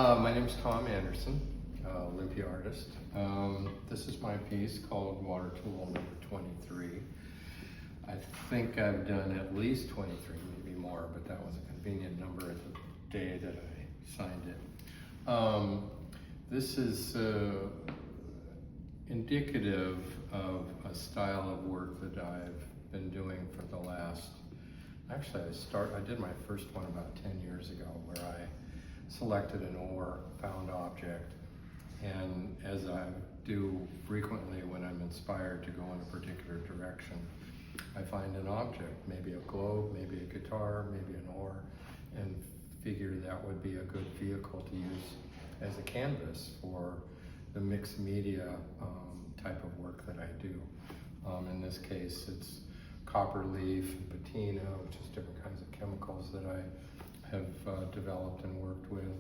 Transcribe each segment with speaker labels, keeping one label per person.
Speaker 1: My name is Tom Anderson, Olympia artist. This is my piece called Water Tool number 23. I think I've done at least 23, maybe more, but that was a convenient number at the day that I signed it. This is indicative of a style of work that I've been doing for the last, actually I did my first one about 10 years ago, where I selected an ore, found object, and as I do frequently when I'm inspired to go in a particular direction, I find an object, maybe a globe, maybe a guitar, maybe an ore, and figure that would be a good vehicle to use as a canvas for the mixed media type of work that I do. In this case, it's copper leaf, patina, which is different kinds of chemicals that I have developed and worked with,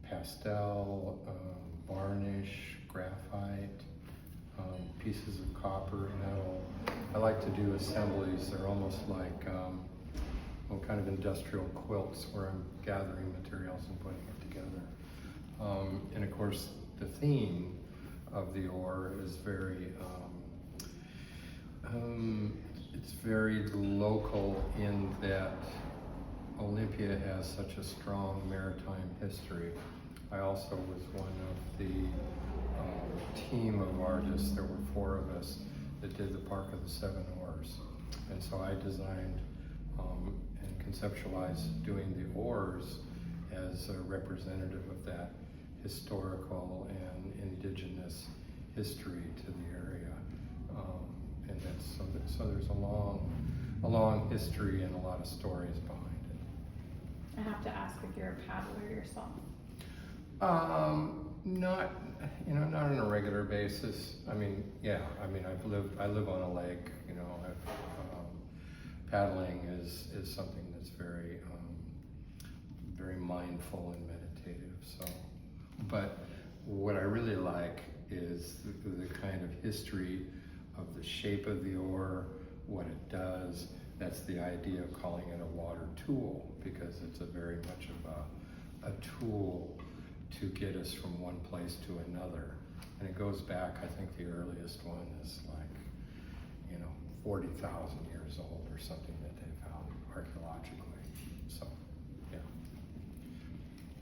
Speaker 1: pastel, varnish, graphite, pieces of copper, metal. I like to do assemblies. They're almost like kind of industrial quilts where I'm gathering materials and putting it together. And of course, the theme of the ore is very, it's very local in that Olympia has such a strong maritime history. I also was one of the team of artists. There were 4 of us that did the Park of the Seven Oars. And so I designed and conceptualized doing the oars as a representative of that historical and indigenous history to the area. And that's, so there's a long history and a lot of stories behind it.
Speaker 2: I have to ask if you're a paddler yourself.
Speaker 1: Not on a regular basis. I mean, yeah. I mean, I live on a lake. You know, paddling is something that's very, very mindful and meditative. So, but what I really like is the kind of history of the shape of the ore, what it does. That's the idea of calling it a water tool, because it's a very much of a tool to get us from one place to another. And it goes back, I think the earliest one is like, 40,000 years old or something that they found archaeologically. So, yeah.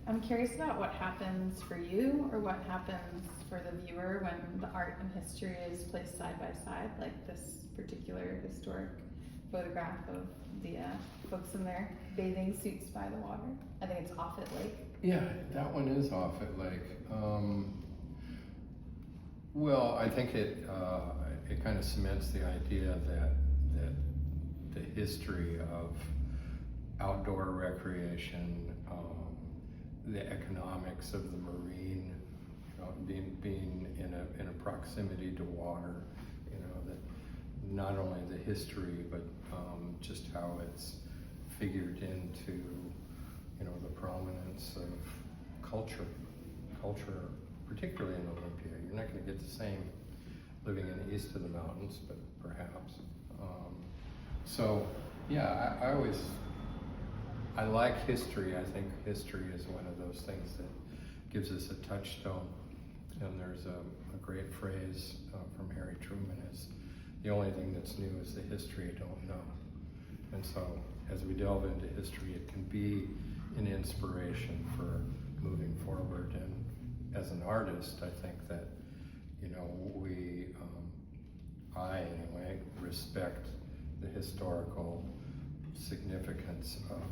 Speaker 2: I'm curious about what happens for you, or what happens for the viewer when the art and history is placed side by side, like this particular historic photograph of the folks in their bathing suits by the water. I think it's Offutt Lake.
Speaker 1: Yeah, that one is Offutt Lake. Well, I think it kind of cements the idea that the history of outdoor recreation, the economics of the marine, being in a proximity to water, that not only the history, but just how it's figured into, the prominence of culture, particularly in Olympia. You're not going to get the same living in the east of the mountains, but perhaps. So, yeah, I like history. I think history is one of those things that gives us a touchstone. And there's a great phrase from Harry Truman is, the only thing that's new is the history you don't know. And so as we delve into history, it can be an inspiration for moving forward. And as an artist, I think that, I anyway, respect the historical significance of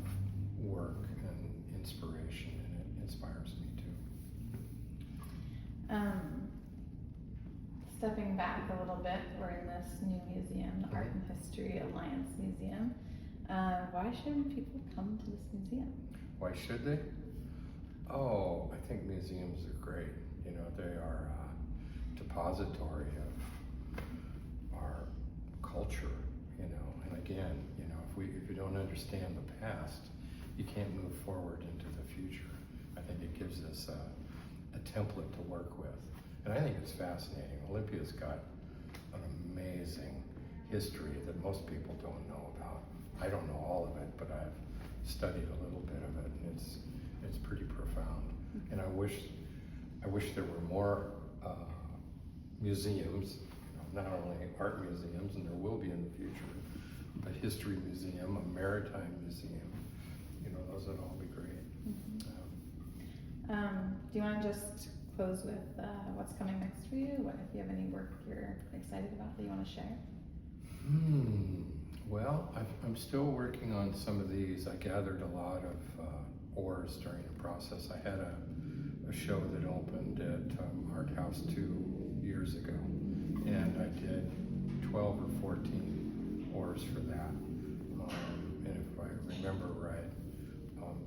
Speaker 1: work and inspiration, and it inspires me too.
Speaker 2: Stepping back a little bit, we're in this new museum, the Art and History Alliance Museum. Why shouldn't people come to this museum?
Speaker 1: Why should they? Oh, I think museums are great. They are a depository of our culture, and again, if you don't understand the past, you can't move forward into the future. I think it gives us a template to work with. And I think it's fascinating. Olympia's got an amazing history that most people don't know about. I don't know all of it, but I've studied a little bit of it, and It's pretty profound. And I wish there were more museums, not only art museums, and there will be in the future, but history museum, a maritime museum. Those would all be great.
Speaker 2: Do you want to just close with what's coming next for you? If you have any work you're excited about that you want to share?
Speaker 1: Well, I'm still working on some of these. I gathered a lot of ores during the process. I had a show that opened at Art House 2 years ago, and I did 12 or 14 ores for that. And if I remember right,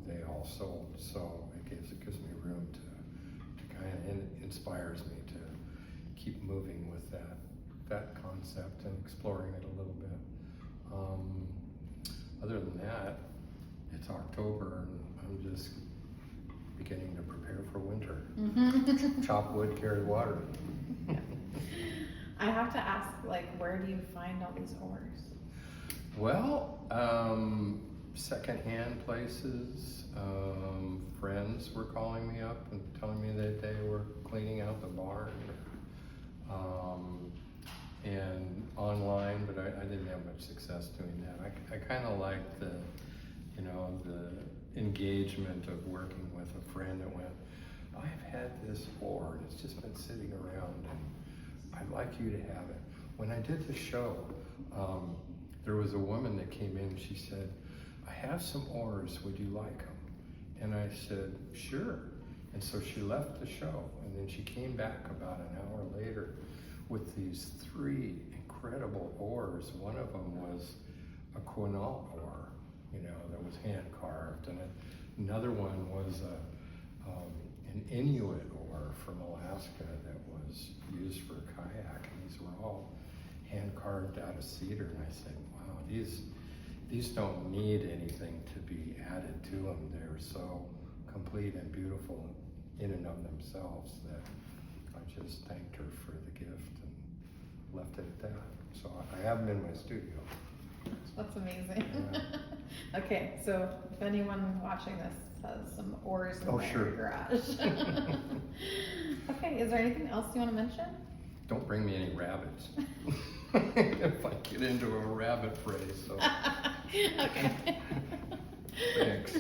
Speaker 1: they all sold. So it gives me room to kind of inspires me to keep moving with that concept and exploring it a little bit. Other than that, it's October and I'm just beginning to prepare for winter. Chop wood, carry water.
Speaker 2: I have to ask, where do you find all these ores?
Speaker 1: Well, secondhand places. Friends were calling me up and telling me that they were cleaning out the barn. And online, but I didn't have much success doing that. I kind of like the engagement of working with a friend that went, I've had this ore, and it's just been sitting around, and I'd like you to have it. When I did the show, there was a woman that came in, and she said, I have some ores, would you like them? And I said, sure. And so she left the show, and then she came back about an hour later with these 3 incredible ores. One of them was a Quinault ore, that was hand carved, and another one was an Inuit ore from Alaska that was used for kayak. And these were all hand carved out of cedar. And I said, wow, these don't need anything to be added to them. They're so complete and beautiful in and of themselves that I just thanked her for the gift and left it at that. So I have them in my studio.
Speaker 2: That's amazing.
Speaker 1: Yeah.
Speaker 2: Okay, so if anyone watching this has some ores in their
Speaker 1: sure.
Speaker 2: garage. Okay, is there anything else you want to mention?
Speaker 1: Don't bring me any rabbits. If I get into a rabbit fray, so.
Speaker 2: Okay.
Speaker 1: Thanks.